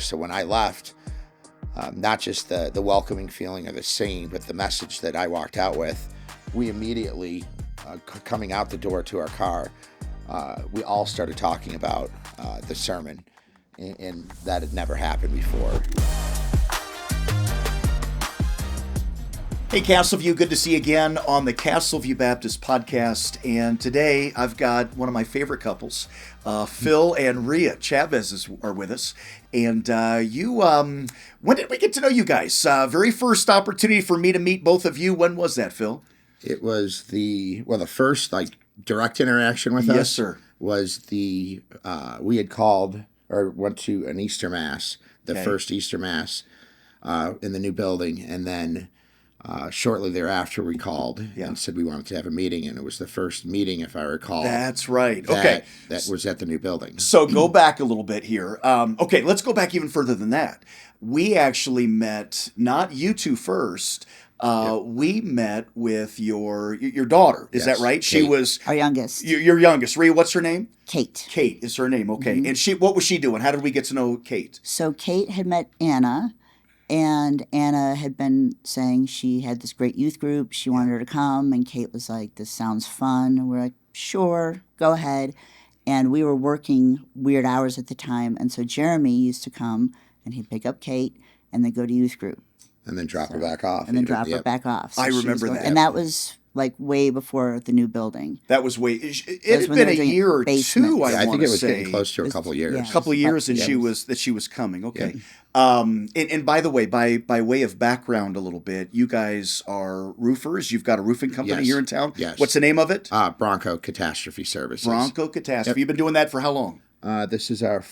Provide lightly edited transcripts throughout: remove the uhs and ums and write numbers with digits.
So when I left, not just the welcoming feeling of the scene, but the message that I walked out with, we immediately, coming out the door to our car, we all started talking about the sermon, and that had never happened before. Hey, Castleview, good to see you again on the Castleview Baptist Podcast. And today I've got one of my favorite couples, Phil and Rhea Chavez are with us. And when did we get to know you guys? Very first opportunity for me to meet both of you. When was that, Phil? It was the first direct interaction with us. Yes, sir. Was we had called or went to an Easter Mass, the first Easter Mass in the new building, and then shortly thereafter we called and said we wanted to have a meeting, and it was the first meeting, if I recall. That's right. Okay. That was at the new building. So go back a little bit here. Okay, let's go back even further than that. We actually met, not you two first, we met with your daughter. Is that right? Kate. She was our youngest. Your youngest. Rhea, what's her name? Kate. Kate is her name. Okay. Mm-hmm. And what was she doing? How did we get to know Kate? So Kate had met Anna, and Anna had been saying she had this great youth group. She wanted her to come, and Kate was like, "This sounds fun." And we're like, "Sure, go ahead." And we were working weird hours at the time, and so Jeremy used to come, and he'd pick up Kate and then go to youth group. And then drop her back off. And then drop her back off. So I remember that. And that was like way before the new building. That was way. It had been a year or two. I think it was say. getting close to a couple of years. Yeah. A couple of years, and she was coming. Okay. Yeah. And by the way, by way of background a little bit, you guys are roofers. You've got a roofing company here in town. Yes. What's the name of it? Bronco Catastrophe Services. Bronco Catastrophe. You've been doing that for how long? This is our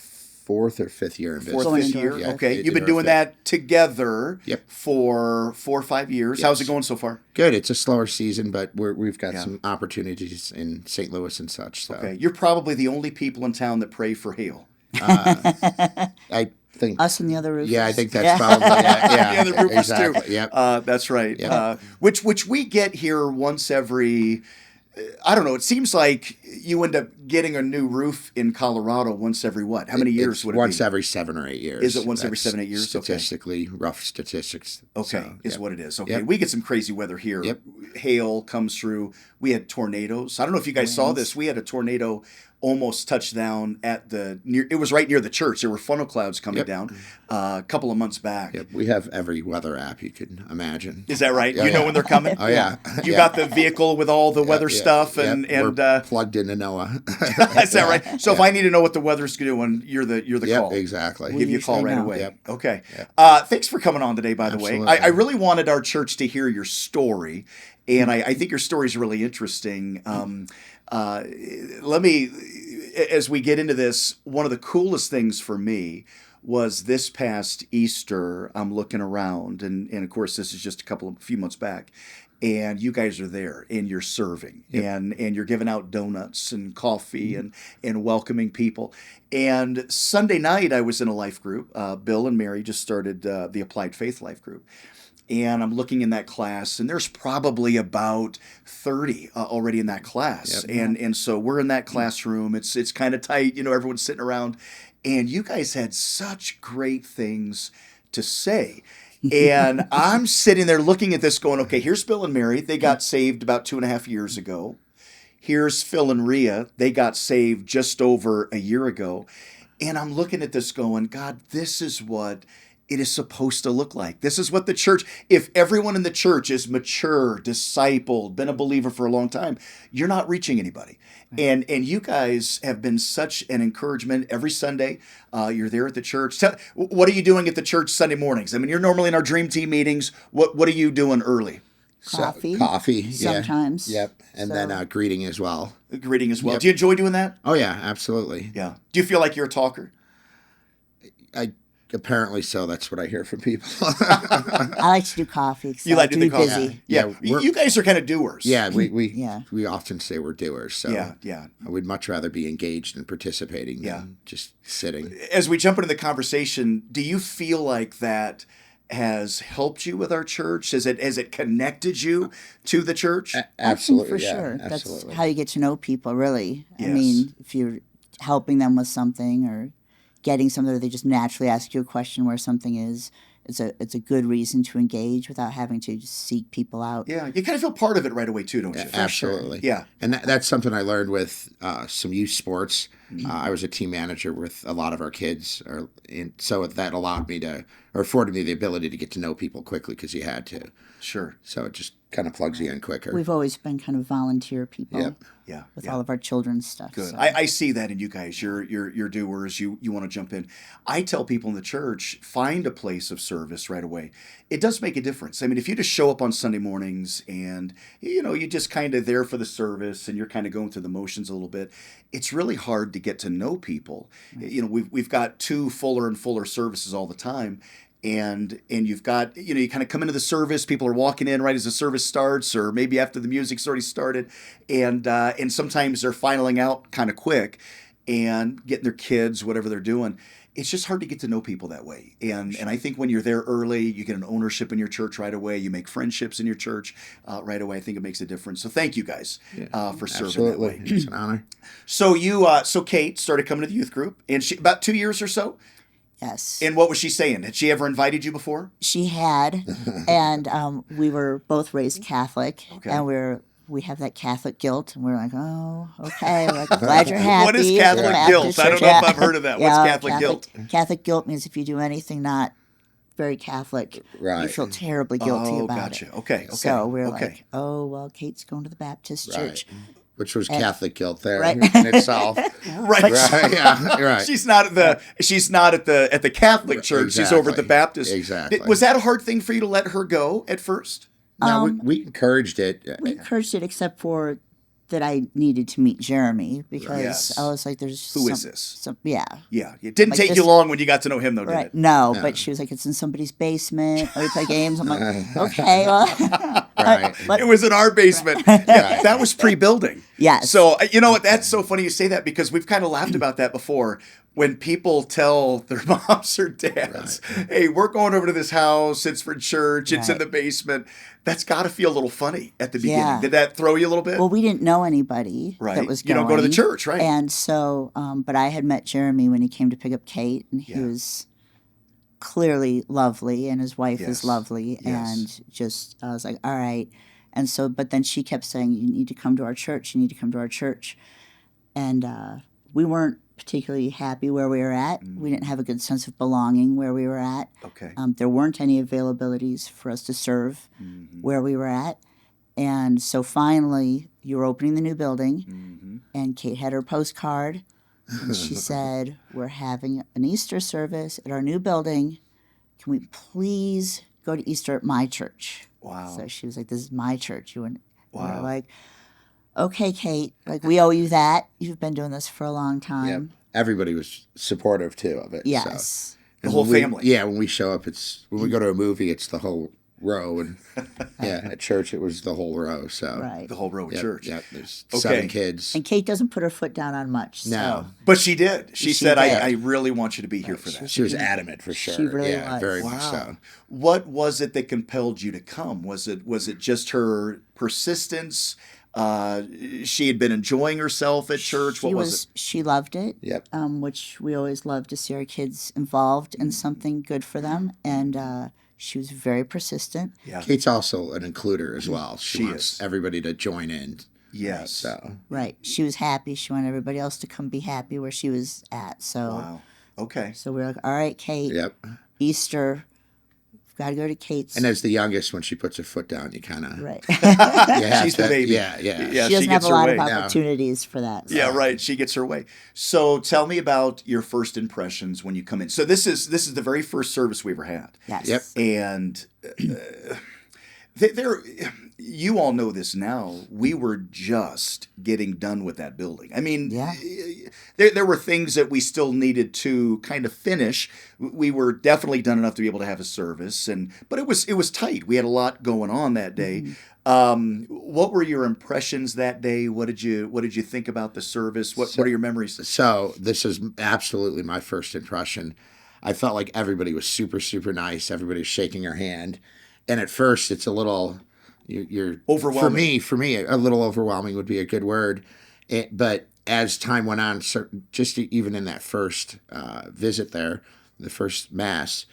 fourth or fifth year in business. Fifth year. Yeah. Okay. You've been doing that together for 4 or 5 years. Yes. How's it going so far? Good. It's a slower season, but we've got some opportunities in St. Louis and such. So. Okay. You're probably the only people in town that pray for hail. I think us and the other roofers. Yeah, I think that's probably yeah. The other roofers exactly. too. Yep. That's right. Yep. Which we get here once every. I don't know. It seems like you end up getting a new roof in Colorado once every what? How many years would it be? Once every 7 or 8 years. Is it once every 7 or 8 years? Statistically, rough statistics. Okay, so, is what it is. Okay, Yep. we get some crazy weather here. Yep. Hail comes through. We had tornadoes. I don't know if you guys saw this. We had a tornado almost touched down at it was right near the church. There were funnel clouds coming down a couple of months back. Yep. We have every weather app you can imagine. Is that right? You know when they're coming? Oh, yeah. You got the vehicle with all the weather stuff and we're plugged into NOAA. Is that right? So if I need to know what the weather's doing, you're the call. Exactly. Give you a call right away. Yep. Okay. Yep. Thanks for coming on today, by the way. Absolutely. I really wanted our church to hear your story, and I think your story is really interesting. Let me, as we get into this, one of the coolest things for me was this past Easter. I'm looking around, and of course, this is just a few months back. And you guys are there, and you're serving, and you're giving out donuts and coffee and welcoming people. And Sunday night, I was in a life group. Bill and Mary just started the Applied Faith Life Group. And I'm looking in that class, and there's probably about 30 already in that class. Yep. And so we're in that classroom. It's kind of tight, everyone's sitting around. And you guys had such great things to say. And I'm sitting there looking at this going, okay, here's Bill and Mary. They got saved about 2.5 years ago. Here's Phil and Rhea. They got saved just over a year ago. And I'm looking at this going, God, this is what it is supposed to look like. This is what the church, if everyone in the church is mature, discipled, been a believer for a long time, you're not reaching anybody. And you guys have been such an encouragement every Sunday. You're there at the church. What are you doing at the church Sunday mornings? I mean, you're normally in our Dream Team meetings. What are you doing early? Coffee. Sometimes. Yep. And then greeting as well. Greeting as well. Yep. Do you enjoy doing that? Oh, yeah, absolutely. Yeah. Do you feel like you're a talker? Apparently so. That's what I hear from people. I like to do coffee. You like to be do coffee? busy. Yeah. You guys are kind of doers. Yeah, we often say we're doers. So yeah. I would much rather be engaged and participating than just sitting. As we jump into the conversation, do you feel like that has helped you with our church? Has it connected you to the church? Absolutely, for sure. That's how you get to know people, really. Yes. I mean, if you're helping them with something or getting something, or they just naturally ask you a question where something is. It's a good reason to engage without having to just seek people out. Yeah, you kind of feel part of it right away too, don't you? Absolutely. Yeah. And that's something I learned with some youth sports. I was a team manager with a lot of our kids, so that allowed me afforded me the ability to get to know people quickly because you had to. Sure. So it just kind of plugs you in quicker. We've always been kind of volunteer people. Yep. Yeah. With all of our children's stuff. Good. So. I see that in you guys. You're doers. You want to jump in. I tell people in the church, find a place of service right away. It does make a difference. I mean, if you just show up on Sunday mornings and, you're just kind of there for the service and you're kind of going through the motions a little bit, it's really hard to get to know people. Right. We've got 2 fuller and fuller services all the time. And you've got, you kind of come into the service, people are walking in right as the service starts, or maybe after the music's already started, and sometimes they're filing out kind of quick and getting their kids, whatever they're doing. It's just hard to get to know people that way. And I think when you're there early, you get an ownership in your church right away. You make friendships in your church right away. I think it makes a difference. So thank you guys for serving that way. It's an honor. So so Kate started coming to the youth group, and she about 2 years or so. Yes. And what was she saying? Had she ever invited you before? She had, and we were both raised Catholic, Okay. and we have that Catholic guilt, and we're like, oh, okay, we're like, glad you're happy. What is Catholic guilt? I don't know if I've heard of that. What's Catholic guilt? Catholic guilt means if you do anything not very Catholic, you feel terribly guilty about it. Okay. So we're like, oh, well, Kate's going to the Baptist church. Which was Catholic guilt there Right. in itself. Right. Yeah. Right. She's not at the Catholic church. Exactly. She's over at the Baptist. Exactly. Was that a hard thing for you to let her go at first? No, we encouraged it. We encouraged it, except for that I needed to meet Jeremy because Yes. I was like, "There's Who is this? Yeah, Yeah. It didn't Like take this- you long when you got to know him, though, did right. it? No, but she was like, "It's in somebody's basement. Or we play games." I'm like, "Okay, well." Right. But It was in our basement. Yeah, that was pre-building. Yes. So, you know what? That's so funny you say that because we've kind of laughed about that before. When people tell their moms or dads, hey, we're going over to this house, it's for church, it's in Right. the basement, that's got to feel a little funny at the beginning. Yeah. Did that throw you a little bit? Well, we didn't know anybody Right. that was You going. don't go to the church, right. And so, but I had met Jeremy when he came to pick up Kate, and he was clearly lovely, and his wife Yes. is lovely, Yes. and just I was like, all right. And so, but then she kept saying, "You need to come to our church. You need to come to our church," and we weren't particularly happy where we were at. We didn't have a good sense of belonging where we were at. Okay. There weren't any availabilities for us to serve where we were at. And so finally, you were opening the new building, and Kate had her postcard, and she said, "We're having an Easter service at our new building. Can we please go to Easter at my church?" Wow. So she was like, "This is my church." And Wow. we're like, "Okay, Kate, like we owe you that. You've been doing this for a long Yep. time." Everybody was supportive too of it. Yes. So. The And whole when we- family. Yeah, when we show up, when we go to a movie, it's the whole row, and at church it was the whole row. So Right. The whole row of church. Yeah, there's Okay. 7 kids. And Kate doesn't put her foot down on much. No. So. But she did. She said, did. I really want you to be here for that. She was adamant for sure. She really yeah, was. very Wow. much so. What was it that compelled you to come? Was it just her persistence? She had been enjoying herself at church. What was it? She loved it. Yep. Which we always love to see our kids involved in something good for them, and she was very persistent. Yeah. Kate's also an includer as well. She She wants is. everybody to join in. Yes. So Right. She was happy. She wanted everybody else to come be happy where she was at. So, Wow. Okay. so we were like, all right, Kate. yep. Easter, we've got to go to Kate's. And as the youngest, when she puts her foot down, you kind of right. She's the baby. Yeah. Yeah, she doesn't have gets a her lot way. of opportunities for that. So. Yeah, right. She gets her way. So tell me about your first impressions when you come in. So this is the very first service we ever had. Yes. Yep. And there, you all know this now. We were just getting done with that building. I mean, Yeah. there were things that we still needed to kind of finish. We were definitely done enough to be able to have a service, but it was tight. We had a lot going on that day. What were your impressions that day? What did you think about the service? What are your memories? So this is absolutely my first impression. I felt like everybody was super, super nice. Everybody was shaking her hand. And at first, it's a little, you're Overwhelming. For me, a little overwhelming would be a good word. But as time went on, just even in that first visit there, the first Mass,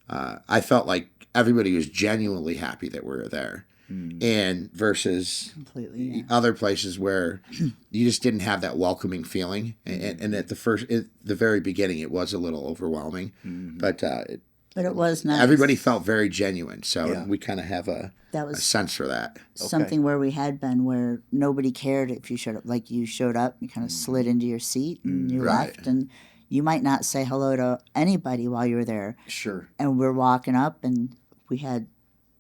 I felt like everybody was genuinely happy that we were there. And versus Completely, other places where you just didn't have that welcoming feeling. And at the very beginning, it was a little overwhelming. But it was nice. Everybody felt very genuine. So we kind of have a sense for that. Something where we had been where nobody cared if you showed up. Like you showed up, you kind of slid into your seat and you left. And you might not say hello to anybody while you were there. Sure. And we're walking up and we had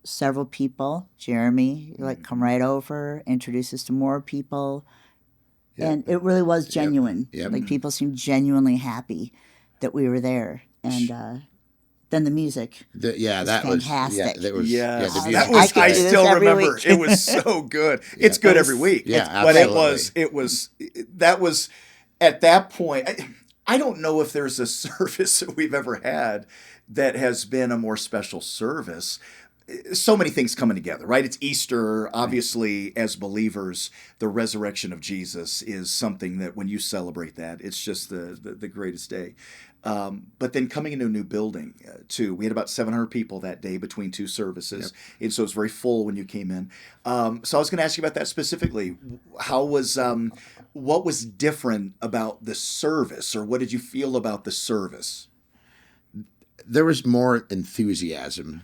several people. Jeremy, come right over, introduce us to more people. Yep. And it really was genuine. Yep. Like people seemed genuinely happy that we were there. And then the music. That fantastic. Was, that was, that was. I still remember. It was so good. It's good every week. Yeah, but absolutely. That was at that point. I don't know if there's a service that we've ever had that has been a more special service. So many things coming together, right? It's Easter. Obviously, as believers, the resurrection of Jesus is something that when you celebrate that, it's just the greatest day. But then coming into a new building, too. We had about 700 people that day between two services. Yep. And so it was very full when you came in. So I was going to ask you about that specifically. What was different about the service, or what did you feel about the service? There was more enthusiasm.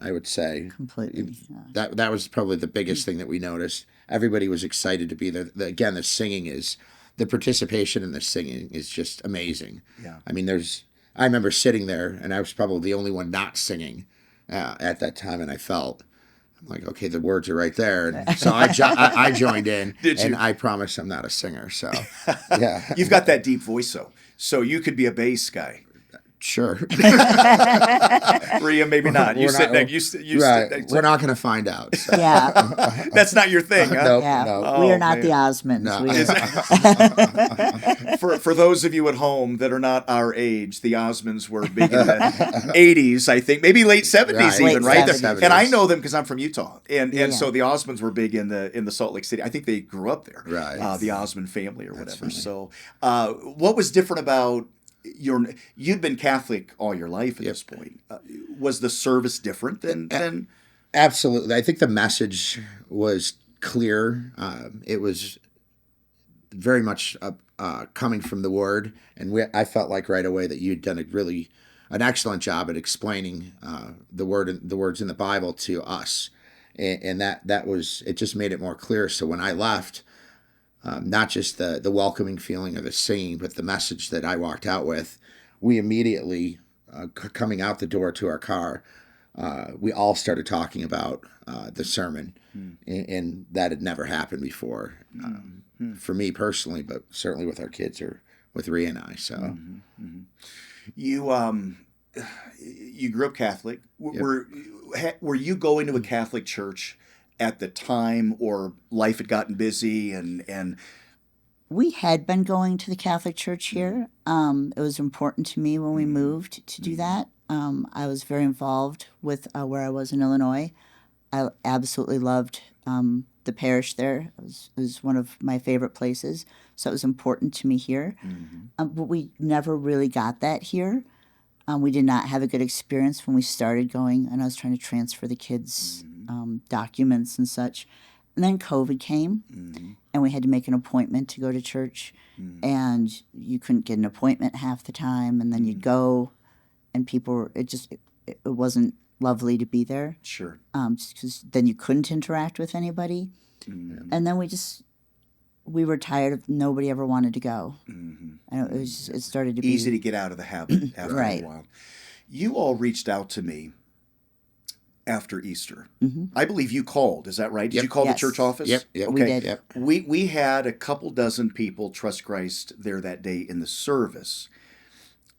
I would say completely. That was probably the biggest thing that we noticed. Everybody was excited to be there. Again, the participation in the singing is just amazing. Yeah. I mean, I remember sitting there, and I was probably the only one not singing at that time, and I'm like, okay, the words are right there. And so I joined in. Did you? And I promise I'm not a singer. So, yeah. You've got that deep voice, though. So you could be a bass guy. Sure. Rhea, maybe not. You sit next. We're not going to find out. So. Yeah. That's not your thing, huh? Nope, yeah. no. We are not the Osmonds. No. For those of you at home that are not our age, the Osmonds were big in the 80s, I think, maybe late 70s even, right? Late 70s. And I know them because I'm from Utah, and so the Osmonds were big in the Salt Lake City. I think they grew up there, right? The Osmond family or whatever. So, what was different about you'd been Catholic all your life at this point? Was the service different than? Absolutely. I think the message was clear. It was very much coming from the Word, and I felt like right away that you'd done an excellent job at explaining the words in the Bible to us, and that was, it just made it more clear. So when I left, not just the welcoming feeling of the singing, but the message that I walked out with, we immediately, coming out the door to our car, we all started talking about the sermon, and that had never happened before for me personally, but certainly with our kids or with Rhea and I. So, You grew up Catholic. Were you going to a Catholic church at the time, or life had gotten busy and we had been going to the Catholic church here. It was important to me when we moved to do that. I was very involved with where I was in Illinois. I absolutely loved the parish there. It was one of my favorite places, so it was important to me here. But we never really got that here. We did not have a good experience when we started going, and I was trying to transfer the kids' documents and such. And then COVID came, and we had to make an appointment to go to church, and you couldn't get an appointment half the time, and then you'd go, and it wasn't lovely to be there. Sure. Because then you couldn't interact with anybody. And then we were tired of, nobody ever wanted to go. And it started to be easy to get out of the habit after right. a while. You all reached out to me after Easter. I believe you called. Is that right? Did you call the church office? Yep. Okay. We did. Yep. We had a couple dozen people trust Christ there that day in the service.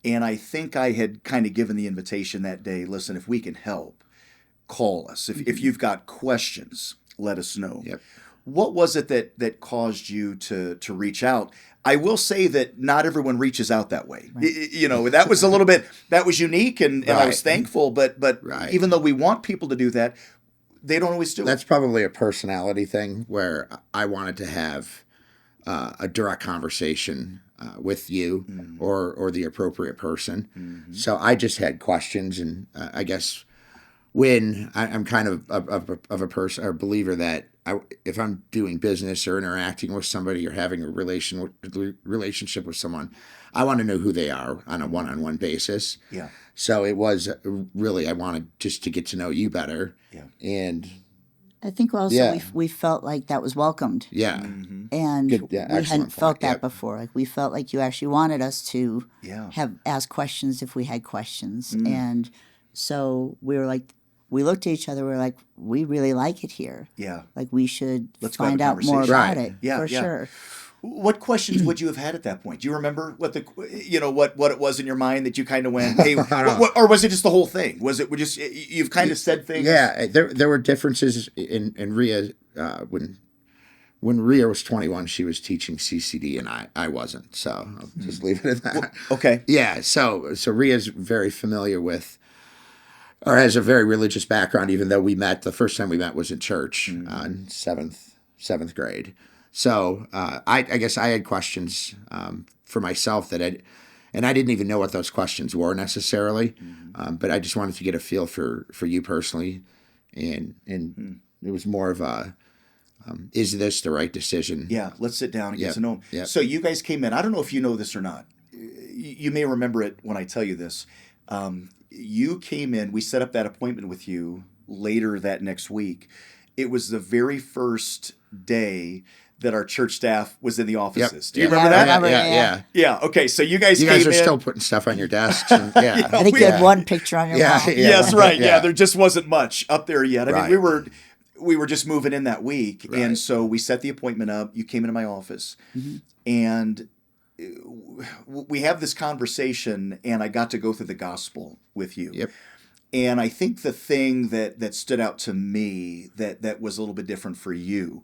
And I think I had kind of given the invitation that day, listen, if we can help, call us. If you've got questions, let us know. Yep. What was it that caused you to reach out? I will say that not everyone reaches out that way. Right. That was a little bit, that was unique, and I was thankful, but even though we want people to do that, they don't always do it. That's probably a personality thing where I wanted to have a direct conversation with you or the appropriate person. So I just had questions, and I guess when I'm kind of a person or believer that if I'm doing business or interacting with somebody or having a relationship with someone, I want to know who they are on a one-on-one basis. Yeah. So it was really, I wanted just to get to know you better. Yeah. And I think also we felt like that was welcomed. yeah. And Good, we excellent hadn't point. felt that Yep. before. Like we felt like you actually wanted us to Yeah. have ask questions if we had questions. And so we were like, we looked at each other. We were like, we really like it here. Yeah. Like we should Let's go have find a out more conversation. about Right. it Yeah, for yeah. sure. What questions would you have had at that point? Do you remember what what it was in your mind that you kind of went, hey, or was it just the whole thing? Was it just you've kind of said things? Yeah, there were differences in Rhea when Rhea was 21, she was teaching CCD and I wasn't. So I'll just leave it at that. Okay. Yeah, so Rhea's very familiar with, or has a very religious background, even though the first time we met was in church in seventh grade. So I guess I had questions for myself and I didn't even know what those questions were necessarily, but I just wanted to get a feel for you personally, and it was more of a, is this the right decision? Yeah, let's sit down and get Yep. to know him. Yep. So you guys came in. I don't know if you know this or not. You may remember it when I tell you this. You came in. We set up that appointment with you later that next week. It was the very first day that our church staff was in the offices. Yep. Do you Yeah. remember that? I remember, Yeah. Yeah. Okay. So you guys You came guys are in. still putting stuff on your desks. And, yeah. I think you had one picture on your Yeah. wall. Yeah. Yes, right. Yeah. Yeah. There just wasn't much up there yet. I Right. mean, we were just moving in that week, Right. and so we set the appointment up. You came into my office, and we have this conversation, and I got to go through the gospel with you. Yep. And I think the thing that stood out to me that was a little bit different for you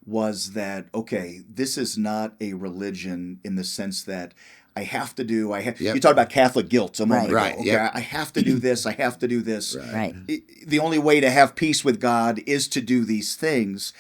was that, okay, this is not a religion in the sense that I have to do. Yep. You talked about Catholic guilt a moment ago. Right, Okay, yep. I have to do this. I have to do this. Right. The only way to have peace with God is to do these things.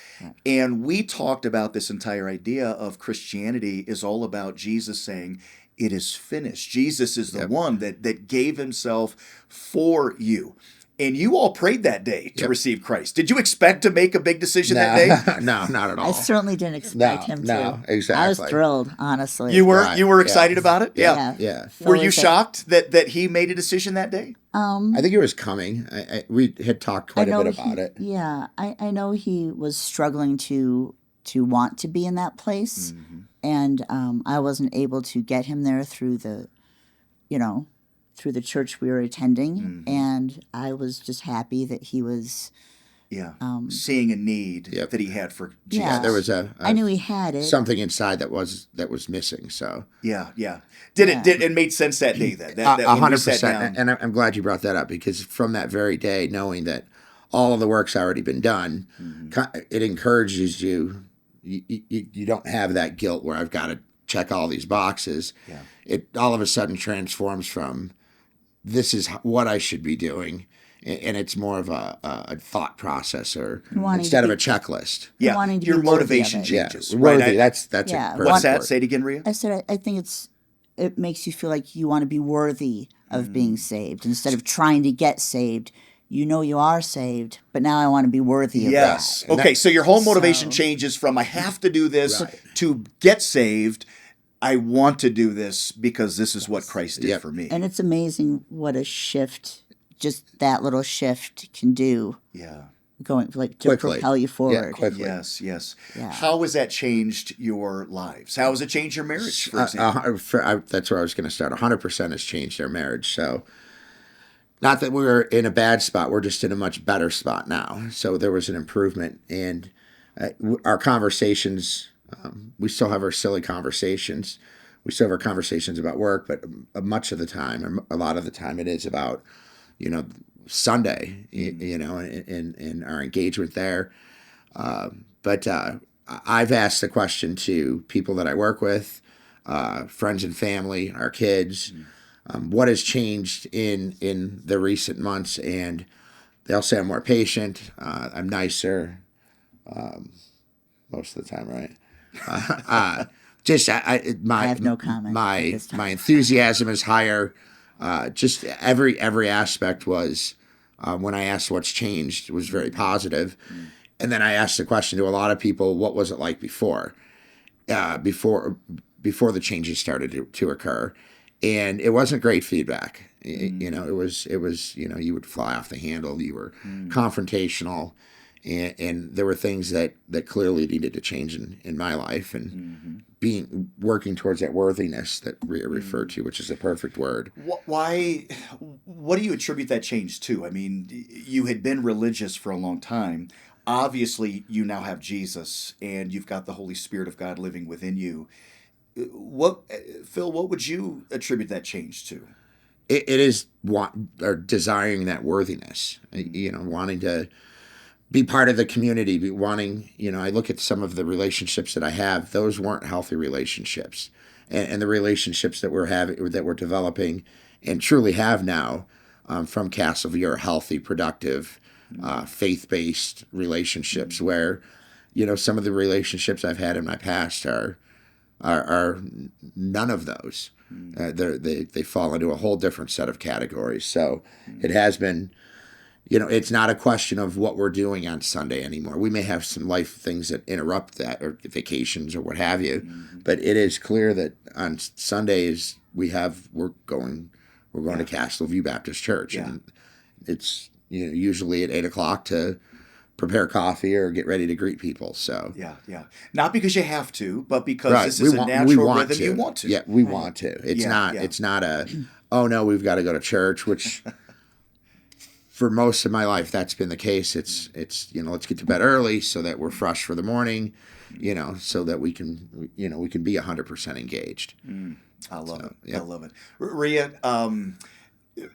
And we talked about this entire idea of Christianity is all about Jesus saying, it is finished. Jesus is the one that gave himself for you. And you all prayed that day to receive Christ. Did you expect to make a big decision that day? No, not at all. I certainly didn't expect him to. No, exactly. I was thrilled, honestly. You were Right, you were yeah. excited about it? Yeah. Yeah. Were you Fully shocked that he made a decision that day? I think it was coming. We had talked quite a bit about it. Yeah, I know he was struggling to want to be in that place, and I wasn't able to get him there through the church we were attending, and I was just happy that he was. Yeah. Seeing a need that he had for Jesus. Yeah, There was I knew he had it. something inside that was missing. So Yeah. Did it made sense that day then? That when you sat 100%. down. And I'm glad you brought that up, because from that very day, knowing that all of the work's already been done, it encourages you. You don't have that guilt where I've got to check all these boxes. Yeah. It all of a sudden transforms from, this is what I should be doing, and it's more of a thought process, or Wanting instead to of a checklist. Yeah. wanting to Your be worthy of motivation it. changes. Yeah, Right. worthy. That's Yeah. a perfect What's that? word. Say it again, Rhea. I said I think it makes you feel like you want to be worthy of being saved instead of trying to get saved. You are saved, but now I want to be worthy of Yes. that. Okay, so your whole motivation So- changes from I have to do this Right. to get saved. I want to do this because this is what Christ did Yep. for me. And it's amazing what a shift, just that little shift, can do. Yeah. Going to Quickly. propel you forward. Quickly. Yes. Yeah. How has that changed your lives? How has it changed your marriage, for example? That's where I was going to start. 100% has changed our marriage. So, not that we're in a bad spot, we're just in a much better spot now. So there was an improvement, and our conversations. We still have our silly conversations. We still have our conversations about work, but much of the time, or a lot of the time, it is about, Sunday, and our engagement there. But I've asked the question to people that I work with, friends and family, our kids, what has changed in the recent months, and they'll say I'm more patient, I'm nicer, most of the time, right? Just I have no comment at My this time. my enthusiasm is higher. Just every aspect was when I asked what's changed was very positive. And then I asked the question to a lot of people, what was it like before before the changes started to occur? And it wasn't great feedback. You know, it was you would fly off the handle. You were confrontational. And there were things that clearly needed to change in my life, and working towards that worthiness that Rhea referred to, which is a perfect word. Why? What do you attribute that change to? I mean, you had been religious for a long time. Obviously, you now have Jesus, and you've got the Holy Spirit of God living within you. Phil, what would you attribute that change to? It is desiring that worthiness, wanting to be part of the community, wanting, I look at some of the relationships that I have, those weren't healthy relationships. And the relationships that we're developing and truly have now from Castleview are healthy, productive, faith-based relationships where, some of the relationships I've had in my past are none of those. They fall into a whole different set of categories. So it has been, it's not a question of what we're doing on Sunday anymore. We may have some life things that interrupt that, or vacations or what have you, but it is clear that on Sundays we're going to Castleview Baptist Church, and it's usually at 8:00 to prepare coffee or get ready to greet people. So not because you have to, but because this is a natural rhythm you want to. Yeah, we want to. It's not a oh no, we've got to go to church, which. For most of my life, that's been the case. It's let's get to bed early so that we're fresh for the morning, so that we can be 100% engaged. I love it. Yep. I love it. Rhea,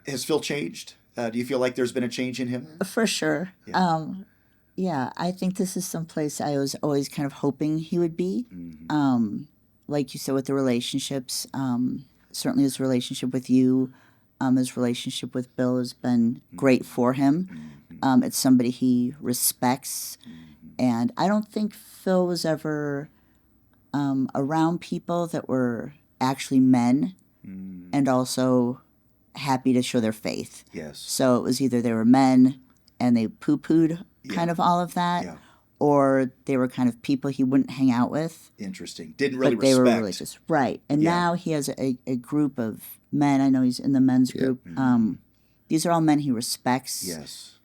has Phil changed? Do you feel like there's been a change in him? For sure. I think this is someplace I was always kind of hoping he would be. Like you said, with the relationships, certainly his relationship with you. His relationship with Bill has been great for him. It's somebody he respects. And I don't think Phil was ever around people that were actually men and also happy to show their faith. Yes. So it was either they were men and they poo-pooed kind of all of that, or they were kind of people he wouldn't hang out with. Interesting. Didn't really but they respect. were religious. Right. And now he has a group of men. I know he's in the men's group. These are all men he respects. Yes.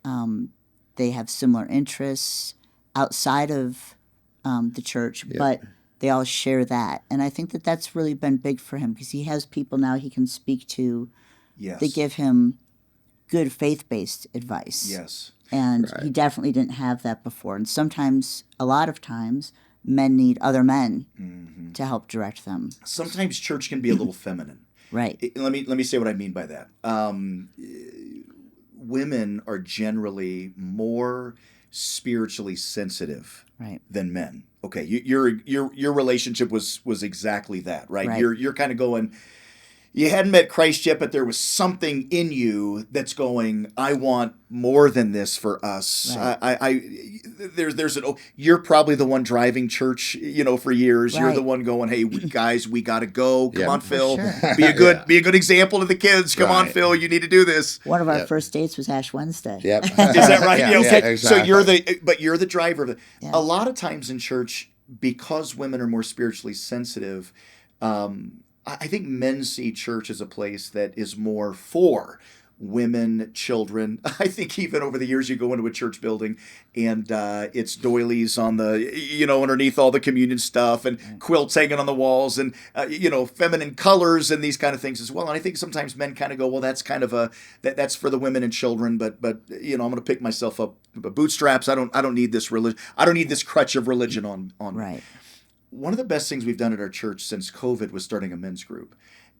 They have similar interests outside of the church, but they all share that. And I think that that's really been big for him because he has people now he can speak to that give him good faith-based advice. Yes. And he definitely didn't have that before. And sometimes, a lot of times, men need other men to help direct them. Sometimes church can be a little feminine. Right. Let me say what I mean by that. Women are generally more spiritually sensitive than men. Okay, your relationship was exactly that, right? You're kind of going. You hadn't met Christ yet, but there was something in you that's going, I want more than this for us. Right. You're probably the one driving church, for years. Right. You're the one going, hey, guys, we got to go. Come on, Phil. Sure. Be a good example to the kids. Come on, Phil. You need to do this. One of our first dates was Ash Wednesday. Yep. Is that right? Exactly. So you're the driver of it. Yeah. A lot of times in church, because women are more spiritually sensitive, I think men see church as a place that is more for women, children. I think even over the years you go into a church building and it's doilies on the, underneath all the communion stuff and quilts hanging on the walls and, feminine colors and these kind of things as well. And I think sometimes men kind of go, well, that's kind of that's for the women and children, but I'm going to pick myself up bootstraps. I don't need this religion. I don't need this crutch of religion on right. me. One of the best things we've done at our church since COVID was starting a men's group.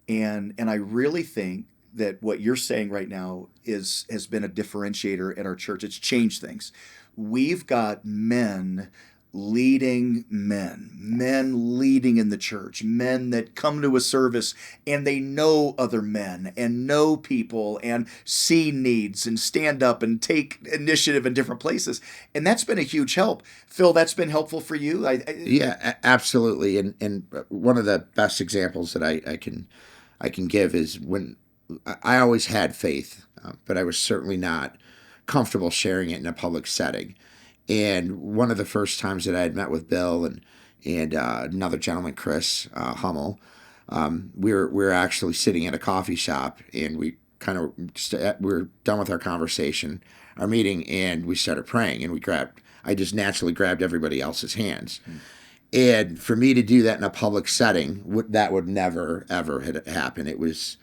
And I really think that what you're saying right now has been a differentiator at our church. It's changed things. We've got men leading men leading in the church, men that come to a service and they know other men and know people and see needs and stand up and take initiative in different places. And that's been a huge help. Phil, that's been helpful for you? Yeah, absolutely. And one of the best examples that I can give is when I always had faith, but I was certainly not comfortable sharing it in a public setting. And one of the first times that I had met with Bill and another gentleman, Chris Hummel, we were actually sitting at a coffee shop, and we were done with our conversation, our meeting, and we started praying. And I just naturally grabbed everybody else's hands. And for me to do that in a public setting, that would never ever happen. It was,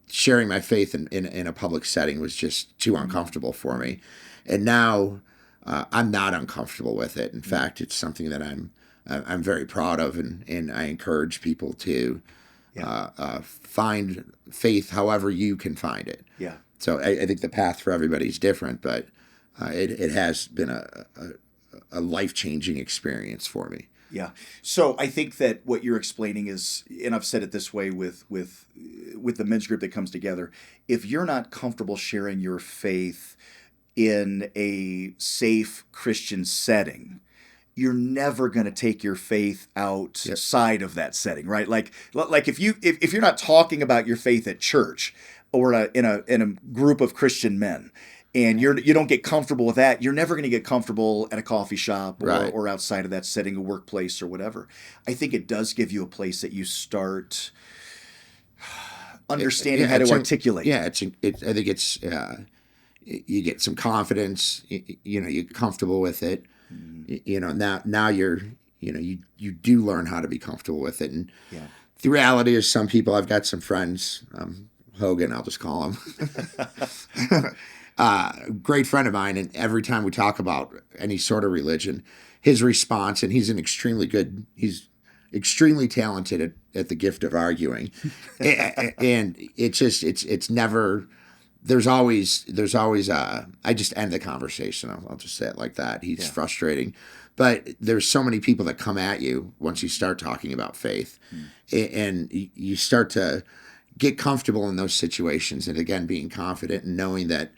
sharing my faith in a public setting was just too uncomfortable for me. And now I'm not uncomfortable with it. In fact, it's something that I'm very proud of, and I encourage people to find faith however you can find it. Yeah. So I think the path for everybody is different, but it has been a life-changing experience for me. Yeah. So I think that what you're explaining is, and I've said it this way with the men's group that comes together, if you're not comfortable sharing your faith in a safe Christian setting, you're never going to take your faith outside of that setting, right? Like if you're not talking about your faith at church or in a group of Christian men, and you don't get comfortable with that, you're never going to get comfortable at a coffee shop or outside of that setting, a workplace or whatever. I think it does give you a place that you start understanding how to articulate. I think it's you get some confidence. You're comfortable with it. Now you do learn how to be comfortable with it. And the reality is, some people, I've got some friends, Hogan, I'll just call him. Great friend of mine, and every time we talk about any sort of religion, his response, and he's extremely talented at the gift of arguing, and it's never. There's always I just end the conversation. I'll just say it like that. He's frustrating, but there's so many people that come at you once you start talking about faith, and you start to get comfortable in those situations, and again, being confident and knowing that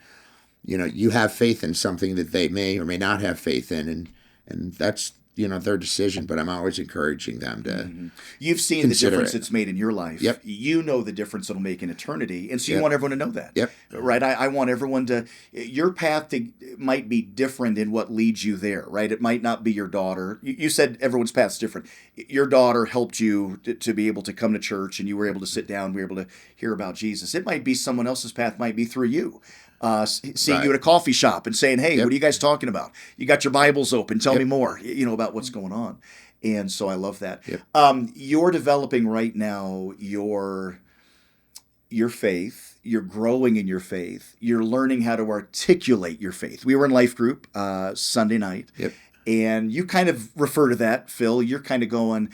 you have faith in something that they may or may not have faith in, and that's their decision. But I'm always encouraging them to. You've seen the difference it's made in your life. Yep. You know the difference it'll make in eternity, and so you want everyone to know that. Yep. Right. I want everyone to. Your path might be different in what leads you there. Right. It might not be your daughter. You said everyone's path's different. Your daughter helped you to be able to come to church, and you were able to sit down. We were able to hear about Jesus. It might be someone else's path. Might be through you. Seeing you at a coffee shop and saying, "Hey, what are you guys talking about? You got your Bibles open. Tell me more. About what's going on." And so I love that. Yep. You're developing right now your faith. You're growing in your faith. You're learning how to articulate your faith. We were in life group Sunday night, and you kind of refer to that, Phil. You're kind of going,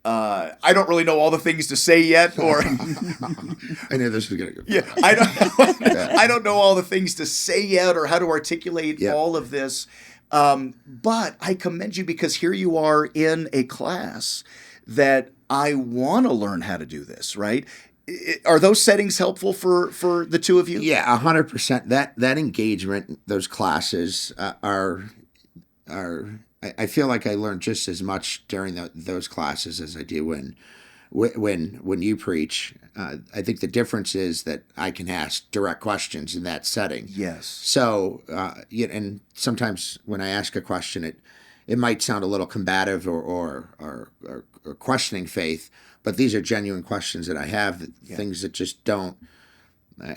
I don't really know all the things to say yet, or I knew this was going to go. Yeah, I don't know all the things to say yet, or how to articulate all of this. But I commend you, because here you are in a class that I want to learn how to do this. Right? Are those settings helpful for the two of you? Yeah, 100%. That engagement, those classes are. I feel like I learned just as much during those classes as I do when you preach. I think the difference is that I can ask direct questions in that setting. Yes. So, and sometimes when I ask a question, it might sound a little combative or questioning faith, but these are genuine questions that I have, things that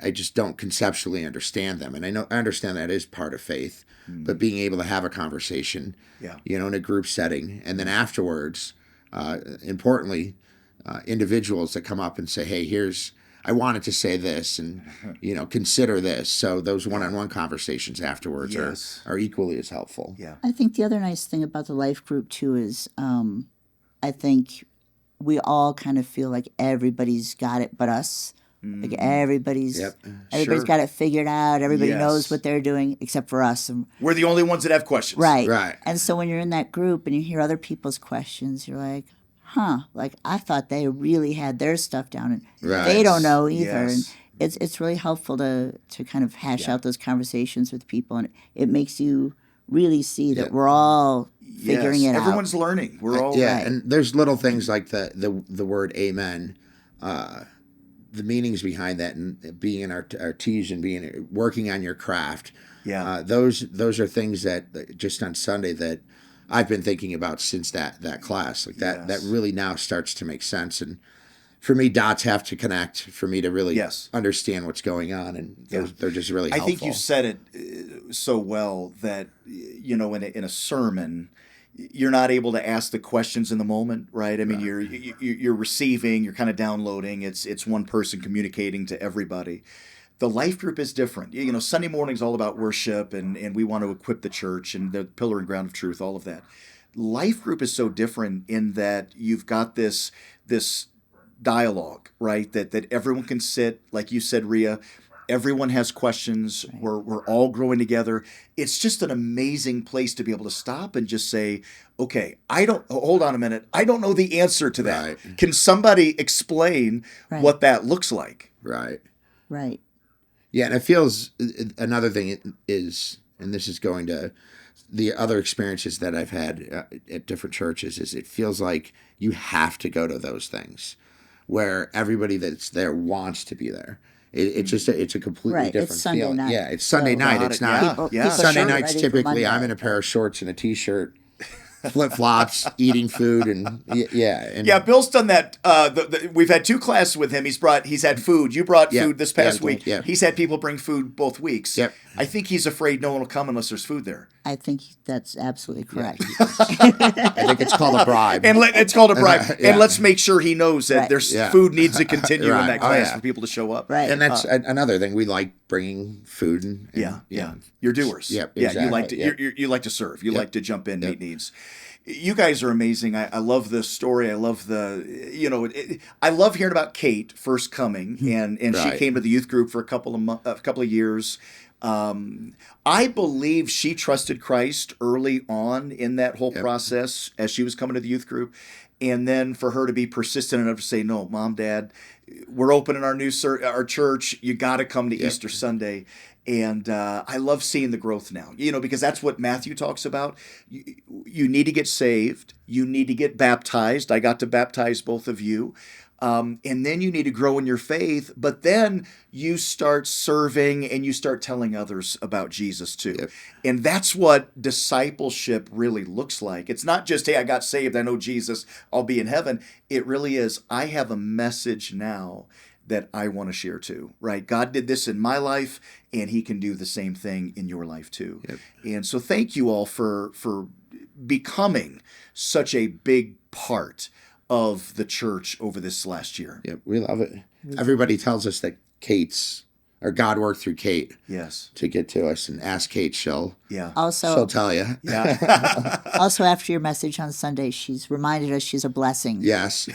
I just don't conceptually understand them. And I understand that is part of faith, but being able to have a conversation, in a group setting, and then afterwards, importantly, individuals that come up and say, "Hey, I wanted to say this, and consider this." So those one-on-one conversations afterwards are equally as helpful. Yeah. I think the other nice thing about the life group too is, I think we all kind of feel like everybody's got it but us. Like everybody's Yep. got it figured out. Everybody Yes. knows what they're doing except for us. And, We're the only ones that have questions. right. Right. And so when you're in that group and you hear other people's questions, you're like, huh, like I thought they really had their stuff down and Right. they don't know either. Yes. And it's really helpful to kind of hash out those conversations with people, and it makes you really see that we're all figuring it out. Everyone's learning. We're all Yeah, and there's little things like the word amen, the meanings behind that, and being an artisan, working on your craft. Yeah. Those are things that just on Sunday that I've been thinking about since that class. Like that really now starts to make sense. And for me, dots have to connect for me to really understand what's going on, and they're just really helpful. I think you said it so well that, in a sermon, you're not able to ask the questions in the moment, right? I mean, you're receiving, you're kind of downloading. It's one person communicating to everybody. The life group is different. Sunday morning's all about worship, and we want to equip the church and the pillar and ground of truth, all of that. Life group is so different in that you've got this dialogue, right? That everyone can sit, like you said, Rhea. Everyone has questions. Right. We're all growing together. It's just an amazing place to be able to stop and just say, okay, hold on a minute. I don't know the answer to that. Right. Can somebody explain what that looks like? Right. Right. Yeah, and it feels, another thing is, and this is going to the other experiences that I've had at different churches, is it feels like you have to go to those things where everybody that's there wants to be there. It's a completely different it's Sunday feeling. night. Yeah, it's Sunday night. It's not people Sunday are nights. ready for Typically, I'm Monday. in a pair of shorts and a t-shirt, flip flops, eating food, and Bill's done that. We've had 2 classes with him. He's had food. You brought food this past week. Yeah. He's had people bring food both weeks. Yep. I think he's afraid no one will come unless there's food there. I think that's absolutely correct. I think it's called a bribe. It's called a bribe. Yeah. And let's make sure he knows that there's food needs to continue in that class for people to show up. Right. And that's another thing. We like bringing food. And You're doers. Yep, Yeah, exactly. you like to you like to serve. You like to jump in, meet needs. You guys are amazing. I love the story. I love I love hearing about Kate first coming, and she came to the youth group for a couple of years. I believe she trusted Christ early on in that whole process as she was coming to the youth group. And then for her to be persistent enough to say, no, Mom, Dad, we're opening our church. You got to come to Easter Sunday. And I love seeing the growth now, because that's what Matthew talks about. You need to get saved. You need to get baptized. I got to baptize both of you. And then you need to grow in your faith, but then you start serving and you start telling others about Jesus too. Yep. And that's what discipleship really looks like. It's not just, hey, I got saved, I know Jesus, I'll be in heaven. It really is, I have a message now that I want to share too, right? God did this in my life, and he can do the same thing in your life too. Yep. And so thank you all for becoming such a big part of the church over this last year. Yep, we love it. Everybody tells us that God worked through Kate. Yes. To get to us, and ask Kate, she'll tell you. Yeah. Also, after your message on Sunday, she's reminded us she's a blessing. Yes.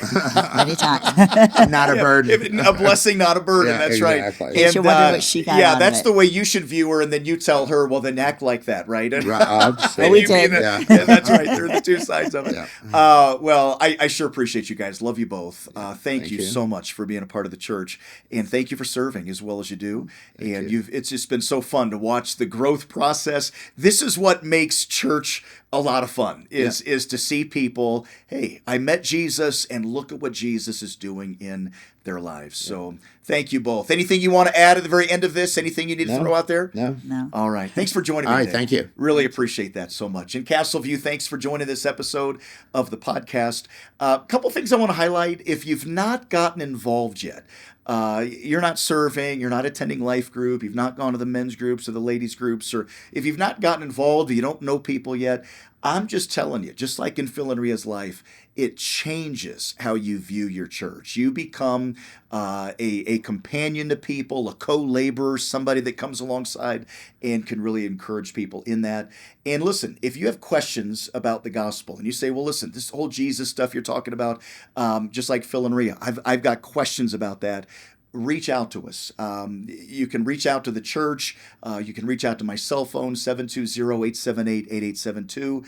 Many times. Not a burden. A blessing, not a burden. That's exactly. right. And you're wondering what she got out that's of it. the way you should view her, and then you tell her, well, then act like that, right? We did. That's right. There are the 2 sides of it. Yeah. Well, I sure appreciate you guys. Love you both. Thank you so much for being a part of the church, and thank you for serving as well as you do. It's just been so fun to watch the growth process. This is what makes church a lot of fun, is to see people, hey, I met Jesus, and look at what Jesus is doing in their lives. So thank you both. Anything you want to add at the very end of this? Anything you need to throw out there? No. All right. Thanks for joining me All right, today. thank you. Really appreciate that so much. And Castleview, thanks for joining this episode of the podcast. A couple things I want to highlight. If you've not gotten involved yet, you're not serving, you're not attending life group, you've not gone to the men's groups or the ladies groups, or if you've not gotten involved, you don't know people yet, I'm just telling you, just like in Phil and Rhea's life, it changes how you view your church. You become a companion to people, a co-laborer, somebody that comes alongside and can really encourage people in that. And listen, if you have questions about the gospel and you say, well, listen, this whole Jesus stuff you're talking about, just like Phil and Rhea, I've got questions about that. reach out to us. You can reach out to the church. You can reach out to my cell phone, 720-878-8872.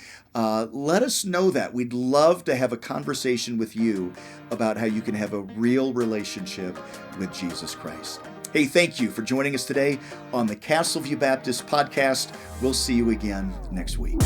Let us know that. We'd love to have a conversation with you about how you can have a real relationship with Jesus Christ. Hey, thank you for joining us today on the Castleview Baptist Podcast. We'll see you again next week.